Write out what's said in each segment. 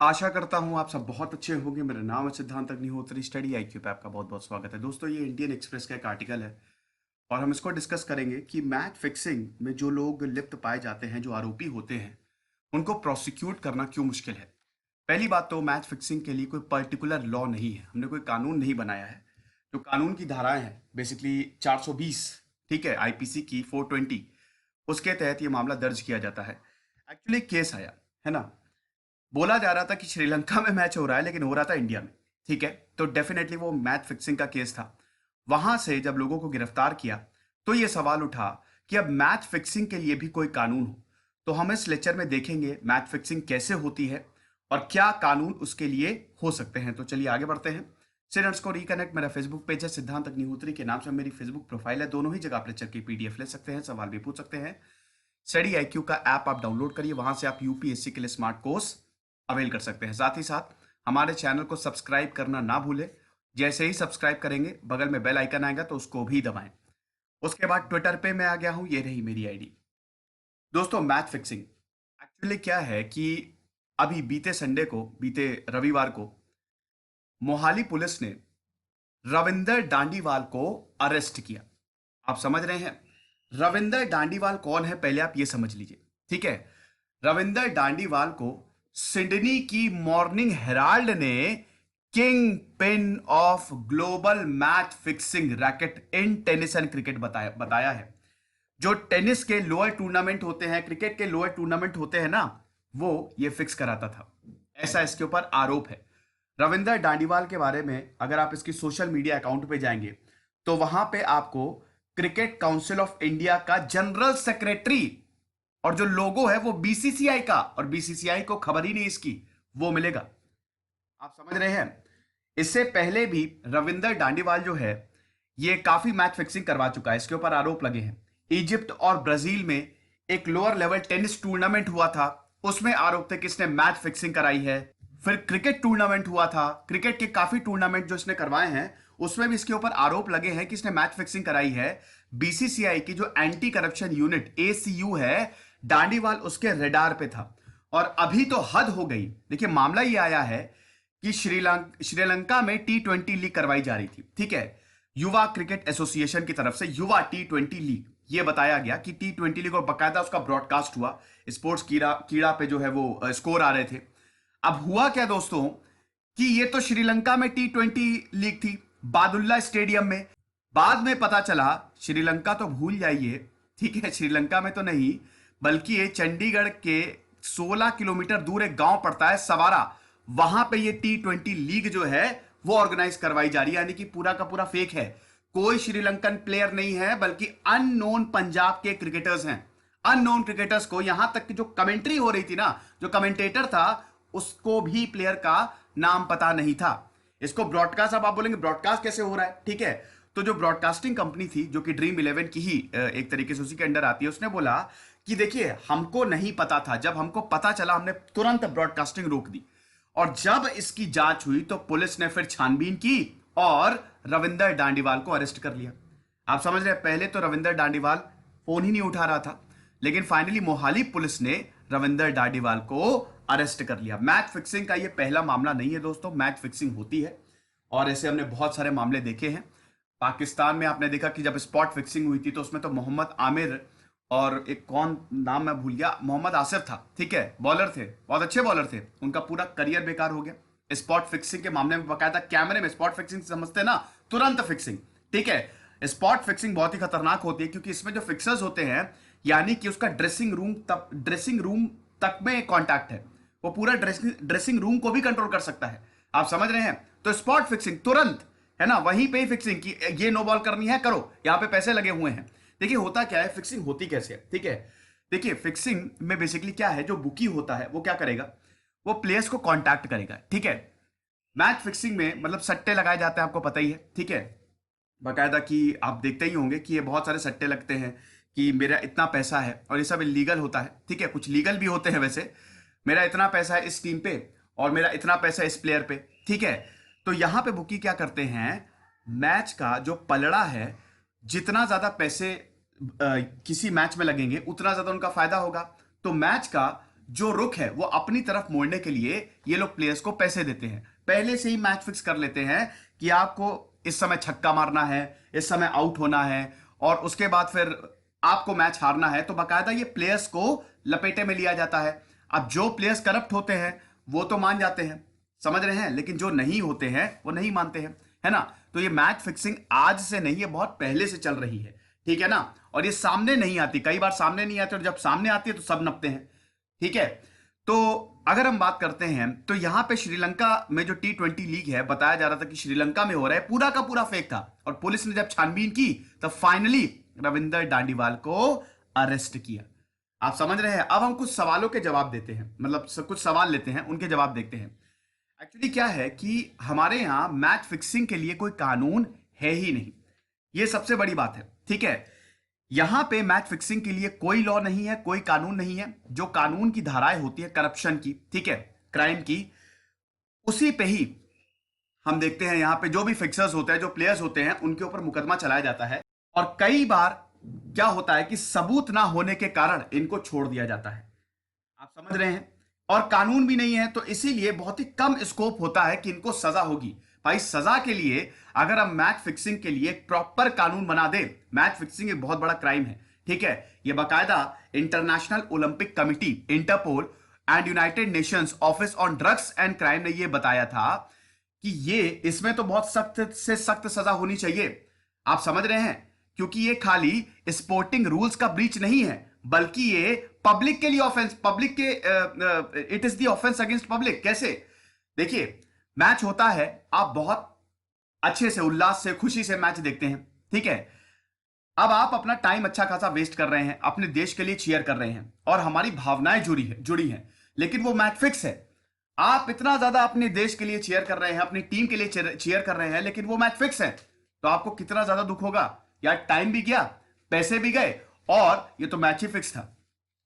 आशा करता हूँ आप सब बहुत अच्छे होंगे। मेरा नाम है सिद्धांत अग्निहोत्री। स्टडी आईक्यू पे आपका बहुत बहुत स्वागत है। दोस्तों, ये इंडियन एक्सप्रेस का एक आर्टिकल है और हम इसको डिस्कस करेंगे कि मैच फिक्सिंग में जो लोग लिप्त पाए जाते हैं, जो आरोपी होते हैं, उनको प्रोसिक्यूट करना क्यों मुश्किल है। पहली बात तो मैच फिक्सिंग के लिए कोई पर्टिकुलर लॉ नहीं है, हमने कोई कानून नहीं बनाया है। जो कानून की धाराएं हैं बेसिकली 420, ठीक है, आईपीसी की 420, उसके तहत ये मामला दर्ज किया जाता है। एक्चुअली केस आया है ना, बोला जा रहा था कि श्रीलंका में मैच हो रहा है लेकिन हो रहा था इंडिया में। ठीक है, तो डेफिनेटली वो मैच फिक्सिंग का केस था। वहां से जब लोगों को गिरफ्तार किया तो ये सवाल उठा कि अब मैच फिक्सिंग के लिए भी कोई कानून हो। तो हम इस लेक्चर में देखेंगे मैच फिक्सिंग कैसे होती है और क्या कानून उसके लिए हो सकते हैं। तो चलिए आगे बढ़ते हैं। स्टूडेंट्स को रिकनेक्ट, मेरा फेसबुक पेज है सिद्धांत अग्निहोत्री के नाम से, मेरी फेसबुक प्रोफाइल है। दोनों ही जगह आप लेक्चर की पीडीएफ ले सकते हैं, सवाल भी पूछ सकते हैं। स्टडी आईक्यू का ऐप आप डाउनलोड करिए, वहां से आप यूपीएससी के लिए स्मार्ट कोर्स अवेल कर सकते हैं। साथ ही साथ हमारे चैनल को सब्सक्राइब करना ना भूलें। जैसे ही सब्सक्राइब करेंगे बगल में बेल आइकन आएगा तो उसको भी दबाएं। उसके बाद ट्विटर पे मैं आ गया हूं, ये रही मेरी आईडी। दोस्तों, मैच फिक्सिंग एक्चुअली क्या है कि अभी बीते संडे को, बीते रविवार को, मोहाली पुलिस ने रविंदर डांडीवाल को अरेस्ट किया। आप समझ रहे हैं रविंदर डांडीवाल कौन है, पहले आप ये समझ लीजिए। ठीक है, रविंदर डांडीवाल को सिडनी की मॉर्निंग हेराल्ड ने king pin of global match fixing racket in tennis and cricket बताया है। जो टेनिस के लोअर टूर्नामेंट होते हैं, क्रिकेट के लोअर टूर्नामेंट होते हैं ना, वो ये फिक्स कराता था, ऐसा इसके ऊपर आरोप है। रविंदर डांडीवाल के बारे में अगर आप इसकी सोशल मीडिया अकाउंट पे जाएंगे तो वहां पे आपको क्रिकेट काउंसिल ऑफ इंडिया का जनरल सेक्रेटरी और जो लोगो है वो बीसीसीआई का, और बीसीसीआई को खबर ही नहीं इसकी, वो मिलेगा। आप समझ रहे हैं। इससे पहले भी रविंदर डांडीवाल जो है ये काफी मैच फिक्सिंग करवा चुका है, इसके ऊपर आरोप लगे हैं। इजिप्ट और ब्राजील में एक लोअर लेवल टेनिस टूर्नामेंट हुआ था, उसमें आरोप थे कि इसने मैच फिक्सिंग कराई है। फिर क्रिकेट टूर्नामेंट हुआ था, क्रिकेट के काफी टूर्नामेंट जो इसने करवाए हैं उसमें भी इसके ऊपर आरोप लगे हैं कि इसने मैच फिक्सिंग कराई है। बीसीसीआई की जो एंटी करप्शन यूनिट एसीयू है, डांडीवाल उसके रेडार पे था। और अभी तो हद हो गई। देखिए, मामला ये आया है कि श्रीलंका में T20 लीग करवाई जा रही थी। ठीक है, युवा क्रिकेट एसोसिएशन की तरफ से युवा T20 लीग, ये बताया गया कि T20 लीग, और बकायदा उसका ब्रॉडकास्ट हुआ। स्पोर्ट्स कीड़ा कीड़ा पे जो है वो स्कोर आ रहे थे। अब हुआ क्या दोस्तों कि ये तो श्रीलंका में T20 लीग थी, बादुल्ला स्टेडियम में। बाद में पता चला श्रीलंका तो भूल जाइए, ठीक है, श्रीलंका में तो नहीं, बल्कि ये चंडीगढ़ के 16 किलोमीटर दूर एक गांव पड़ता है सवारा, वहां पे ये T20 लीग जो है वो ऑर्गेनाइज करवाई जा रही है। यानी कि पूरा का पूरा फेक है, कोई श्रीलंकन प्लेयर नहीं है बल्कि अननोन पंजाब के क्रिकेटर्स हैं। अननोन क्रिकेटर्स को, यहां तक कि जो कमेंट्री हो रही थी ना, जो कमेंटेटर था, उसको भी प्लेयर का नाम पता नहीं था। इसको ब्रॉडकास्ट, अब आप बोलेंगे ब्रॉडकास्ट कैसे हो रहा है, ठीक है, तो जो ब्रॉडकास्टिंग कंपनी थी जो कि ड्रीम इलेवन की ही एक तरीके से उसी के अंडर आती है, उसने बोला कि देखिए हमको नहीं पता था, जब हमको पता चला हमने तुरंत ब्रॉडकास्टिंग रोक दी। और जब इसकी जांच हुई तो पुलिस ने फिर छानबीन की और रविंदर डांडीवाल को अरेस्ट कर लिया। आप समझ रहे हैं, पहले तो रविंदर डांडीवाल फोन ही नहीं उठा रहा था, लेकिन फाइनली मोहाली पुलिस ने रविंदर डांडीवाल को अरेस्ट कर लिया। मैच फिक्सिंग का ये पहला मामला नहीं है दोस्तों, मैच फिक्सिंग होती है और ऐसे हमने बहुत सारे मामले देखे हैं। पाकिस्तान में आपने देखा कि जब स्पॉट फिक्सिंग हुई थी तो उसमें तो मोहम्मद आमिर और एक कौन नाम मैं भूल गया, मोहम्मद आसिफ था, ठीक है, बॉलर थे, बहुत अच्छे बॉलर थे, उनका पूरा करियर बेकार हो गया स्पॉट फिक्सिंग के मामले में। बकायदा कैमरे में स्पॉट फिक्सिंग समझते ना, तुरंत फिक्सिंग। ठीक है, स्पॉट फिक्सिंग बहुत ही खतरनाक होती है क्योंकि इसमें जो फिक्सर्स होते हैं, यानी कि उसका ड्रेसिंग रूम तक में कांटेक्ट है, वो पूरा ड्रेसिंग रूम को भी कंट्रोल कर सकता है। आप समझ रहे हैं, तो स्पॉट फिक्सिंग तुरंत, है ना, वहीं पे ही फिक्सिंग की, ये नो बॉल करनी है करो, यहां पे पैसे लगे हुए हैं। देखिए होता क्या है, फिक्सिंग होती कैसे है, ठीक है। देखिए फिक्सिंग में बेसिकली क्या है, जो बुकी होता है वो क्या करेगा, वो प्लेयर्स को कांटेक्ट करेगा। ठीक है, मैच फिक्सिंग में मतलब सट्टे लगाए जाते हैं, आपको पता ही है, ठीक है, बकायदा कि आप देखते ही होंगे कि ये बहुत सारे सट्टे लगते हैं कि मेरा इतना पैसा है, और ये सब इलीगल होता है, ठीक है, कुछ लीगल भी होते हैं वैसे। मेरा इतना पैसा है इस टीम पे और मेरा इतना पैसा है इस प्लेयर पे, ठीक है। तो यहां पे बुकी क्या करते हैं, मैच का जो पलड़ा है, जितना ज्यादा पैसे किसी मैच में लगेंगे उतना ज्यादा उनका फायदा होगा। तो मैच का जो रुख है वो अपनी तरफ मोड़ने के लिए ये लोग प्लेयर्स को पैसे देते हैं, पहले से ही मैच फिक्स कर लेते हैं कि आपको इस समय छक्का मारना है, इस समय आउट होना है, और उसके बाद फिर आपको मैच हारना है। तो बाकायदा ये प्लेयर्स को लपेटे में लिया जाता है। अब जो प्लेयर्स करप्ट होते हैं वो तो मान जाते हैं, समझ रहे हैं, लेकिन जो नहीं होते हैं वो नहीं मानते हैं, है ना। तो ये मैच फिक्सिंग आज से नहीं है, बहुत पहले से चल रही है, ठीक है ना। और ये सामने नहीं आती, कई बार सामने नहीं आती, और जब सामने आती है तो सब नपते हैं, ठीक है। तो अगर हम बात करते हैं तो यहां पे श्रीलंका में जो T20 लीग है, बताया जा रहा था कि श्रीलंका में हो रहा है, पूरा का पूरा फेक था, और पुलिस ने जब छानबीन की तब फाइनली रविंदर डांडीवाल को अरेस्ट किया। आप समझ रहे हैं। अब हम कुछ सवालों के जवाब देते हैं, मतलब कुछ सवाल लेते हैं, उनके जवाब देखते हैं। एक्चुअली क्या है कि हमारे यहां मैच फिक्सिंग के लिए कोई कानून है ही नहीं, ये सबसे बड़ी बात है, ठीक है। यहां पे मैच फिक्सिंग के लिए कोई लॉ नहीं है, कोई कानून नहीं है। जो कानून की धाराएं होती है करप्शन की, ठीक है, क्राइम की, उसी पे ही हम देखते हैं यहां पे जो भी फिक्सर्स होते हैं, जो प्लेयर्स होते हैं, उनके ऊपर मुकदमा चलाया जाता है। और कई बार क्या होता है कि सबूत ना होने के कारण इनको छोड़ दिया जाता है। आप समझ रहे हैं। और कानून भी नहीं है, तो इसीलिए बहुत ही कम स्कोप होता है कि इनको सजा होगी। भाई सजा के लिए अगर हम मैच फिक्सिंग के लिए एक प्रॉपर कानून बना दे, मैच फिक्सिंग एक बहुत बड़ा क्राइम है, ठीक है। ये बाकायदा International Olympic Committee, Interpol and United Nations Office on Drugs and Crime ने यह बताया था कि ये इसमें तो बहुत सख्त से सख्त सजा होनी चाहिए। आप समझ रहे हैं, क्योंकि ये खाली स्पोर्टिंग रूल्स का ब्रीच नहीं है, बल्कि ये पब्लिक के लिए ऑफेंस, पब्लिक के it is the offence against public. कैसे? देखिए, मैच होता है, आप बहुत अच्छे से, उल्लास से, खुशी से मैच देखते हैं, ठीक है। अब आप अपना टाइम अच्छा खासा वेस्ट कर रहे हैं, अपने देश के लिए चीयर कर रहे हैं, और हमारी भावनाएं जुड़ी हैं, लेकिन वो मैच फिक्स है। आप इतना ज्यादा अपने देश के लिए चीयर कर रहे हैं, अपनी टीम के लिए चीयर कर रहे हैं, लेकिन वो मैच फिक्स है, तो आपको कितना ज्यादा दुख होगा यार। टाइम भी गया, पैसे भी गए, और ये तो मैच ही फिक्स था,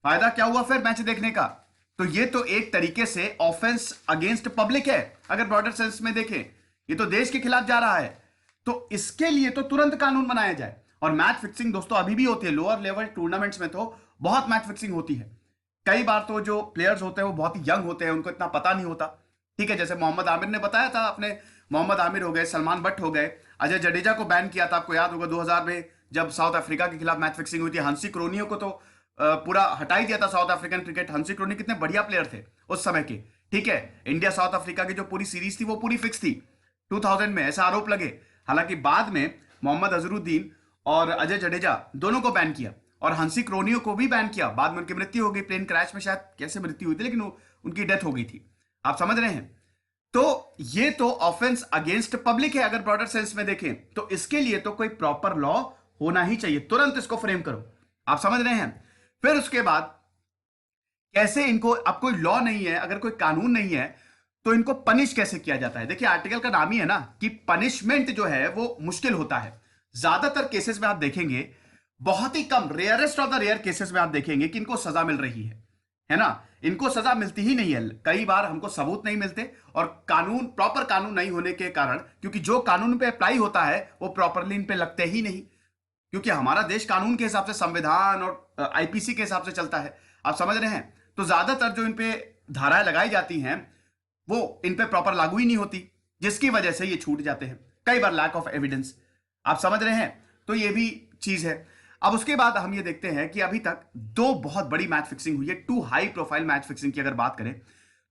फायदा क्या हुआ फिर मैच देखने का। तो ये तो एक तरीके से ऑफेंस अगेंस्ट पब्लिक है, अगर ब्रॉडर सेंस में देखें। ये तो देश के खिलाफ जा रहा है, तो इसके लिए तो तुरंत कानून बनाया जाए। और मैच फिक्सिंग दोस्तों अभी भी होती है, लोअर लेवल टूर्नामेंट्स में तो बहुत मैच फिक्सिंग होती है। कई बार तो जो प्लेयर्स होते हैं वो बहुत ही यंग होते हैं, उनको इतना पता नहीं होता, ठीक है। जैसे मोहम्मद आमिर ने बताया था, अपने मोहम्मद आमिर हो गए, सलमान बट हो गए, अजय जडेजा को बैन किया था, आपको याद होगा 2000 में जब साउथ अफ्रीका के खिलाफ मैच फिक्सिंग हुई थी। हंसी क्रोनियो को तो पूरा हटा ही दिया था साउथ अफ्रीकन क्रिकेट। हंसी क्रोनी कितने बढ़िया प्लेयर थे उस समय के, ठीक है। इंडिया साउथ अफ्रीका की जो पूरी सीरीज थी वो पूरी फिक्स थी 2000 में, ऐसा आरोप लगे। हालांकि बाद में मोहम्मद अजहरुद्दीन और अजय जडेजा दोनों को बैन किया, और हंसी क्रोनियो को भी बैन किया। बाद में उनकी मृत्यु हो गई, प्लेन क्रैश में शायद, कैसे मृत्यु हुई थी, लेकिन उनकी डेथ हो गई थी। आप समझ रहे हैं। तो ये तो ऑफेंस अगेंस्ट पब्लिक है, अगर ब्रॉडर सेंस में देखें तो। इसके लिए तो कोई प्रॉपर लॉ होना ही चाहिए, तुरंत इसको फ्रेम करो। आप समझ रहे हैं। फिर उसके बाद कैसे इनको, अब कोई लॉ नहीं है, अगर कोई कानून नहीं है, तो इनको पनिश कैसे किया जाता है। देखिए, आर्टिकल का नाम ही है ना कि पनिशमेंट जो है वो मुश्किल होता है। ज्यादातर केसेस में आप देखेंगे, बहुत ही कम, rarest of the rare cases में आप देखेंगे कि इनको सजा मिल रही है ना। इनको सजा मिलती ही नहीं है। कई बार हमको सबूत नहीं मिलते, और कानून, प्रॉपर कानून नहीं होने के कारण, क्योंकि जो कानून पे अप्लाई होता है वो प्रॉपरली इन पे लगते ही नहीं, क्योंकि हमारा देश कानून के हिसाब से, संविधान और आईपीसी के हिसाब से चलता है। आप समझ रहे हैं। तो ज्यादातर जो इन पे धाराएं लगाई जाती हैं वो इन पे प्रॉपर लागू ही नहीं होती, जिसकी वजह से ये छूट जाते हैं। कई बार लैक ऑफ एविडेंस, आप समझ रहे हैं। तो ये भी चीज है। अब उसके बाद हम ये देखते हैं कि अभी तक दो बहुत बड़ी मैच फिक्सिंग हुई है, two high profile match fixing की अगर बात करें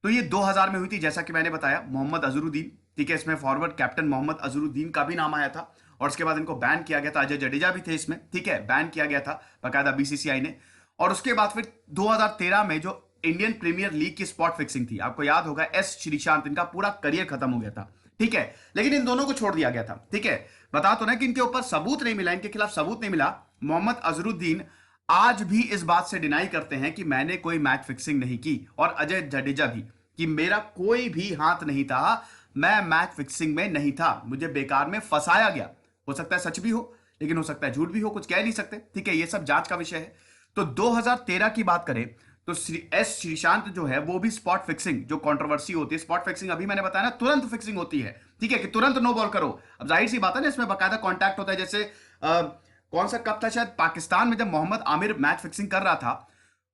तो ये 2000 में हुई थी, जैसा कि मैंने बताया, मोहम्मद अजहरुद्दीन, ठीक है। इसमें फॉरवर्ड कैप्टन मोहम्मद अजहरुद्दीन का भी नाम आया था, और उसके बाद इनको बैन किया गया था। अजय जडेजा भी थे इसमें, ठीक है, बैन किया गया था बाकायदा बीसीसीआई ने। और उसके बाद फिर 2013 में जो इंडियन प्रीमियर लीग की स्पॉट फिक्सिंग थी, आपको याद होगा, एस श्रीशांत, इनका पूरा करियर खत्म हो गया था, ठीक है। लेकिन इन दोनों को छोड़ दिया गया था, ठीक है। बता तो ना कि इनके ऊपर सबूत नहीं मिला, इनके खिलाफ सबूत नहीं मिला। मोहम्मद अजहरुद्दीन आज भी इस बात से डिनाई करते हैं कि मैंने कोई मैच फिक्सिंग नहीं की, और अजय जडेजा भी, कि मेरा कोई भी हाथ नहीं था, मैं मैच फिक्सिंग में नहीं था, मुझे बेकार में फंसाया गया। हो सकता है सच भी हो, लेकिन हो सकता है झूठ भी हो, कुछ कह नहीं सकते, ठीक है। ये सब जांच का विषय है। तो 2013 की बात करें तो एस श्रीशांत जो है वो भी स्पॉट फिक्सिंग, जो कंट्रोवर्सी होती है, स्पॉट फिक्सिंग अभी मैंने बताया ना, तुरंत फिक्सिंग होती है, ठीक है, कि तुरंत नो बॉल करो। अब जाहिर सी बात है ना, इसमें बाकायदा कांटेक्ट होता है। जैसे कौन सा कप था, शायद पाकिस्तान में, जब मोहम्मद आमिर मैच फिक्सिंग कर रहा था,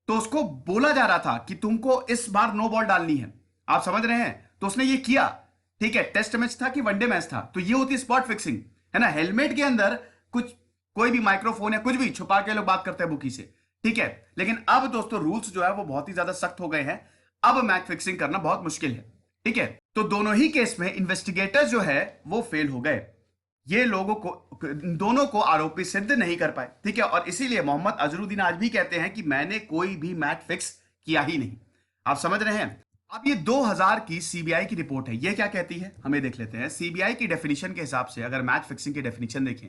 तो उसको बोला जा रहा था कि तुमको इस बार नो बॉल डालनी है, आप समझ रहे हैं, तो उसने ये किया। ठीक है, टेस्ट मैच था कि वनडे मैच था, तो ये होती स्पॉट फिक्सिंग, है ना। हेलमेट के अंदर कुछ कोई भी माइक्रोफोन या कुछ भी छुपा के लोग बात करते हैं बुकी से, ठीक है। लेकिन अब दोस्तों रूल्स जो है वो बहुत ही ज्यादा सख्त हो गए हैं, अब मैच फिक्सिंग करना बहुत मुश्किल है, ठीक है। तो दोनों ही केस में इन्वेस्टिगेटर जो है वो फेल हो गए, ये लोगों को, दोनों को आरोपी सिद्ध नहीं कर पाए, ठीक है। और इसीलिए मोहम्मद अजहरुद्दीन आज भी कहते हैं कि मैंने कोई भी मैच फिक्स किया ही नहीं, आप समझ रहे हैं। अब ये 2000 की सीबीआई की रिपोर्ट है, ये क्या कहती है हमें देख लेते हैं। सीबीआई की डेफिनेशन के हिसाब से अगर मैच फिक्सिंग की डेफिनेशन देखें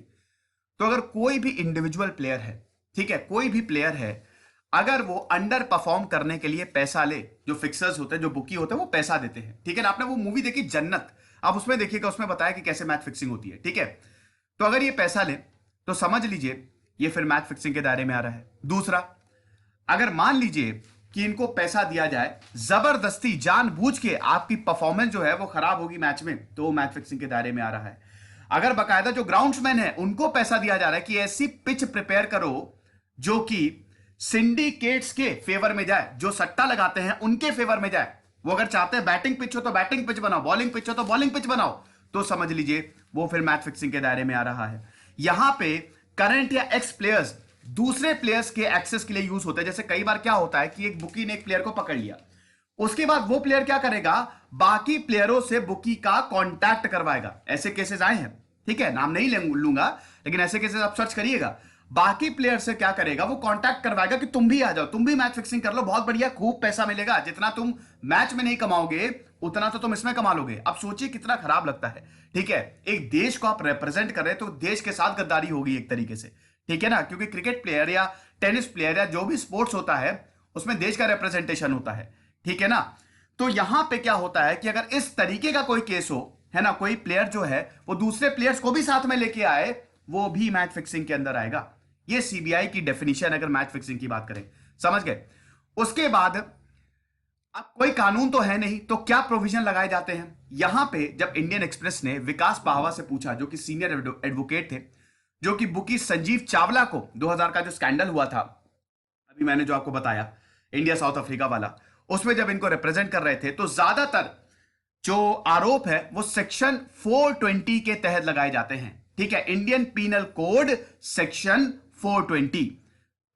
तो अगर कोई भी इंडिविजुअल प्लेयर है, ठीक है, कोई भी प्लेयर है, अगर वो अंडर परफॉर्म करने के लिए पैसा ले, जो फिक्सर्स होते हैं, जो बुकी होते हैं, वो पैसा देते हैं, ठीक है ना। आपने वो मूवी देखी जन्नत, आप उसमें देखिएगा, उसमें बताया कि कैसे मैच फिक्सिंग होती है, ठीक है। तो अगर ये पैसा ले तो समझ लीजिए ये फिर मैच फिक्सिंग के दायरे में आ रहा है। दूसरा, अगर मान लीजिए कि इनको पैसा दिया जाए जबरदस्ती, जानबूझ के आपकी परफॉर्मेंस जो है वो खराब होगी मैच में, तो वो मैच फिक्सिंग के दायरे में आ रहा है। अगर बकायदा जो ग्राउंड्समैन है उनको पैसा दिया जा रहा है कि ऐसी पिच प्रिपेयर करो जो कि सिंडिकेट्स के फेवर में जाए, जो सट्टा लगाते हैं उनके फेवर में जाए, वो अगर चाहते हैं बैटिंग पिच हो तो बैटिंग पिच बनाओ, बॉलिंग पिच हो तो बॉलिंग पिच बनाओ, तो समझ लीजिए वो फिर मैच फिक्सिंग के दायरे में आ रहा है। यहां पे करंट या एक्स प्लेयर्स दूसरे प्लेयर्स के एक्सेस के लिए यूज होता है। जैसे कई बार क्या होता है कि एक बुकी ने एक प्लेयर को पकड़ लिया, उसके बाद वो प्लेयर क्या करेगा, बाकी प्लेयरों से बुकी का कांटेक्ट करवाएगा। ऐसे केसेस आए हैं, ठीक है, नाम नहीं लूंगा, लेकिन ऐसे केसेस आप सर्च करिएगा। बाकी प्लेयर से क्या करेगा, वो कांटेक्ट करवाएगा कि तुम भी आ जाओ, तुम भी मैच फिक्सिंग कर लो, बहुत बढ़िया, खूब पैसा मिलेगा, जितना तुम मैच में नहीं कमाओगे उतना तो तुम इसमें कमा लोगे। अब सोचिए कितना खराब लगता है, ठीक है। एक देश को आप रिप्रेजेंट कर रहे हैं तो देश के साथ गद्दारी होगी एक तरीके से, ठीक है ना, क्योंकि क्रिकेट प्लेयर या टेनिस प्लेयर या जो भी स्पोर्ट्स होता है उसमें देश का रिप्रेजेंटेशन होता है, ठीक है ना। तो यहां पे क्या होता है कि अगर इस तरीके का कोई केस हो, है ना, कोई प्लेयर जो है वो दूसरे प्लेयर्स को भी साथ में लेके आए, वो भी मैच फिक्सिंग के अंदर आएगा। ये सीबीआई की डेफिनेशन अगर मैच फिक्सिंग की बात करें, समझ गए। उसके बाद अब कोई कानून तो है नहीं, तो क्या प्रोविजन लगाए जाते हैं यहां पे। जब इंडियन एक्सप्रेस ने विकास पाहवा से पूछा, जो कि सीनियर एडवोकेट थे, जो कि बुकी संजीव चावला को 2000 का जो स्कैंडल हुआ था, अभी मैंने जो आपको बताया इंडिया साउथ अफ्रीका वाला, उसमें जब इनको रिप्रेजेंट कर रहे थे, तो ज्यादातर जो आरोप है वो सेक्शन 420 के तहत लगाए जाते हैं, ठीक है, इंडियन पीनल कोड सेक्शन 420,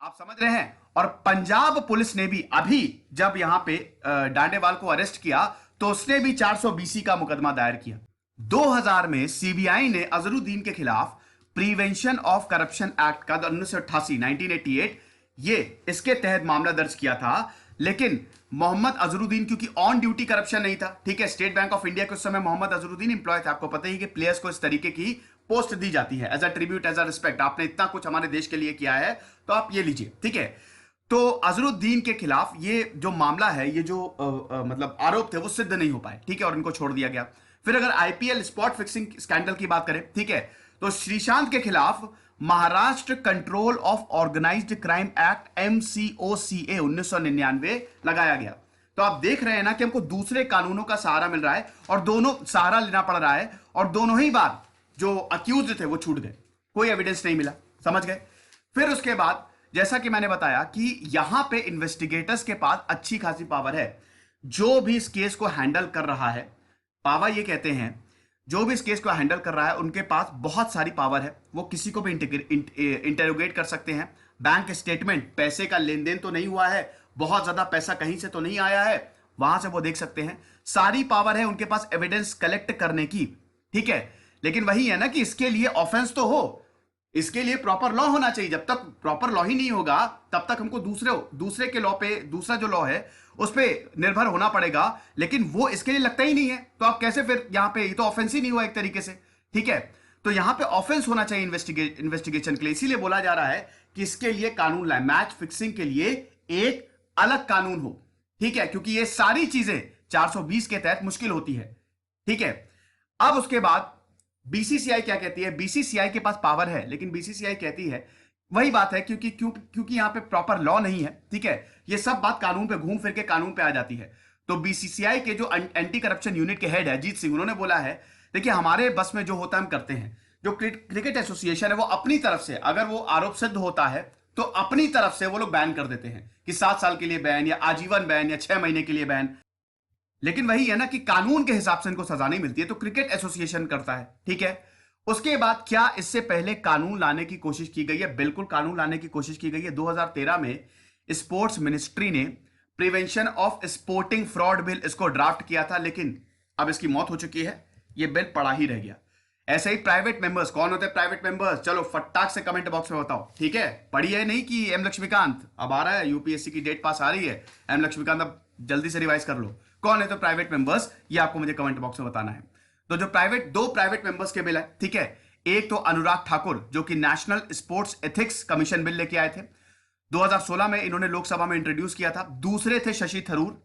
आप समझ रहे हैं। और पंजाब पुलिस ने भी अभी जब यहां पे डांडेवाल को अरेस्ट किया तो उसने भी 420 का मुकदमा दायर किया। 2000 में सीबीआई ने अजहरुद्दीन के खिलाफ प्रिवेंशन ऑफ करप्शन एक्ट का 1988 1988 ये इसके तहत मामला दर्ज किया था। लेकिन मोहम्मद अजहरुद्दीन क्योंकि ऑन ड्यूटी करप्शन नहीं था, ठीक है, स्टेट बैंक ऑफ इंडिया के उस समय मोहम्मद अजहरुद्दीन इंप्लॉय था। आपको पता ही कि प्लेयर्स को इस तरीके की पोस्ट दी जाती है as a tribute, as a respect, आपने इतना कुछ हमारे देश के लिए किया है तो आप ये लीजिए, ठीक है। तो अजहरुद्दीन के खिलाफ ये जो मामला है, ये जो मतलब आरोप थे वो सिद्ध नहीं हो पाए, ठीक है, और इनको छोड़ दिया गया। फिर अगर आईपीएल स्पॉट फिक्सिंग स्कैंडल की बात करें, ठीक है, तो श्रीशांत के खिलाफ Maharashtra Control of Organised Crime Act MCOCA 1999 लगाया गया। तो आप देख रहे हैं ना कि हमको दूसरे कानूनों का सहारा मिल रहा है और दोनों सहारा लेना पड़ रहा है, और दोनों ही बार जो अक्यूज थे वो छूट गए, कोई एविडेंस नहीं मिला, समझ गए। फिर उसके बाद जैसा कि मैंने बताया कि यहां पे इन्वेस्टिगेटर्स के पास अच्छी खासी पावर है। जो भी इस केस को हैंडल कर रहा है, पावर ये कहते हैं, जो भी इस केस को हैंडल कर रहा है उनके पास बहुत सारी पावर है। वो किसी को भी इंटेरोगेट कर सकते हैं। बैंक स्टेटमेंट, पैसे का लेन देन तो नहीं हुआ है, बहुत ज्यादा पैसा कहीं से तो नहीं आया है, वहां से वो देख सकते हैं। सारी पावर है उनके पास एविडेंस कलेक्ट करने की, ठीक है। लेकिन वही है ना कि इसके लिए ऑफेंस तो हो, इसके लिए प्रॉपर लॉ होना चाहिए। जब तक प्रॉपर लॉ ही नहीं होगा तब तक हमको दूसरे के लॉ पे, दूसरा जो लॉ है उस पे निर्भर होना पड़ेगा। लेकिन वो इसके लिए लगता ही नहीं है, तो आप कैसे फिर यहां पे, ये तो ऑफेंस ही नहीं हुआ एक तरीके से, ठीक है। तो यहां पे ऑफेंस होना चाहिए इन्वेस्टिगेशन के लिए, इसीलिए बोला जा रहा है कि इसके लिए कानून लाए, मैच फिक्सिंग के लिए एक अलग कानून हो, ठीक है, क्योंकि ये सारी चीजें 420 के तहत मुश्किल होती है, ठीक है। अब उसके बाद बीसीसीआई क्या कहती है, बीसीसीआई के पास पावर है, लेकिन बीसीसीआई कहती है वही बात है, क्योंकि यहां पे प्रॉपर लॉ नहीं है, ठीक है। ये सब बात कानून पे घूम फिर के कानून पे आ जाती है। तो बीसीसीआई के जो एंटी करप्शन यूनिट के हेड है अजीत सिंह, उन्होंने बोला है देखिए हमारे बस में जो होता है हम करते हैं। जो क्रिकेट एसोसिएशन है वो अपनी तरफ से अगर वो आरोप सिद्ध होता है तो अपनी तरफ से वो लोग बैन कर देते हैं कि 7 साल के लिए बैन या आजीवन बैन या 6 महीने के लिए बैन। लेकिन वही है ना कि कानून के हिसाब से इनको सजा नहीं मिलती है, तो क्रिकेट एसोसिएशन करता है, ठीक है। उसके बाद क्या इससे पहले कानून लाने की कोशिश की गई है? बिल्कुल कानून लाने की कोशिश की गई है। 2013 में स्पोर्ट्स मिनिस्ट्री ने prevention of sporting fraud bill इसको ड्राफ्ट किया था, लेकिन अब इसकी मौत हो चुकी है, ये बिल पड़ा ही रह गया। ऐसे ही प्राइवेट मेंबर्स, कौन होते हैं प्राइवेट मेंबर्स? चलो फटाक से कमेंट बॉक्स में बताओ, ठीक है। पढ़ी है नहीं कि एम लक्ष्मीकांत अब आ रहा है, यूपीएससी की डेट पास आ रही है, एम लक्ष्मीकांत अब जल्दी से रिवाइज कर लो। कौन है तो प्राइवेट मेंबर्स, ये आपको मुझे कमेंट बॉक्स में बताना है। तो जो दो प्राइवेट मेंबर्स के बिल है, ठीक है। एक तो अनुराग ठाकुर जो कि national sports ethics commission bill लेके आए थे, 2016 में इन्होंने लोकसभा में इंट्रोड्यूस किया था। दूसरे थे शशि थरूर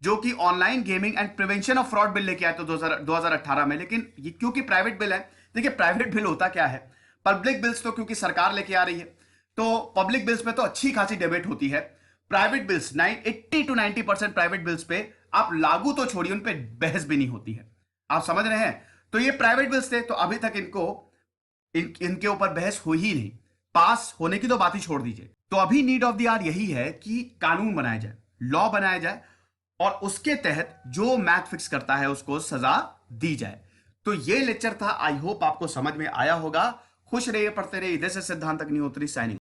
जो कि online gaming and prevention of fraud bill लेके आए थे 2018 में। लेकिन ये क्योंकि प्राइवेट बिल है, देखिए प्राइवेट बिल होता क्या है, पब्लिक बिल्स तो क्योंकि सरकार लेके आ रही है, तो पब्लिक बिल्स पे तो अच्छी खासी डिबेट होती है। Private bills 80 to 90% private bills पे आप लागू तो छोड़िए, उन पे बहस भी नहीं होती है। आप समझ रहे हैं? तो ये प्राइवेट बिल्स थे, तो अभी तक इनके ऊपर बहस हुई ही नहीं, पास होने की तो बात ही छोड़ दीजिए। तो अभी नीड ऑफ द आवर यही है कि कानून बनाया जाए, लॉ बनाया जाए, और उसके तहत जो मैच फिक्स करता है उसको सजा दी जाए। तो ये लेक्चर था, आई होप आपको समझ में आया होगा। खुश रहिए, पढ़ते रहिए। दिस इज सिद्धांत अग्निहोत्री साइनिंग।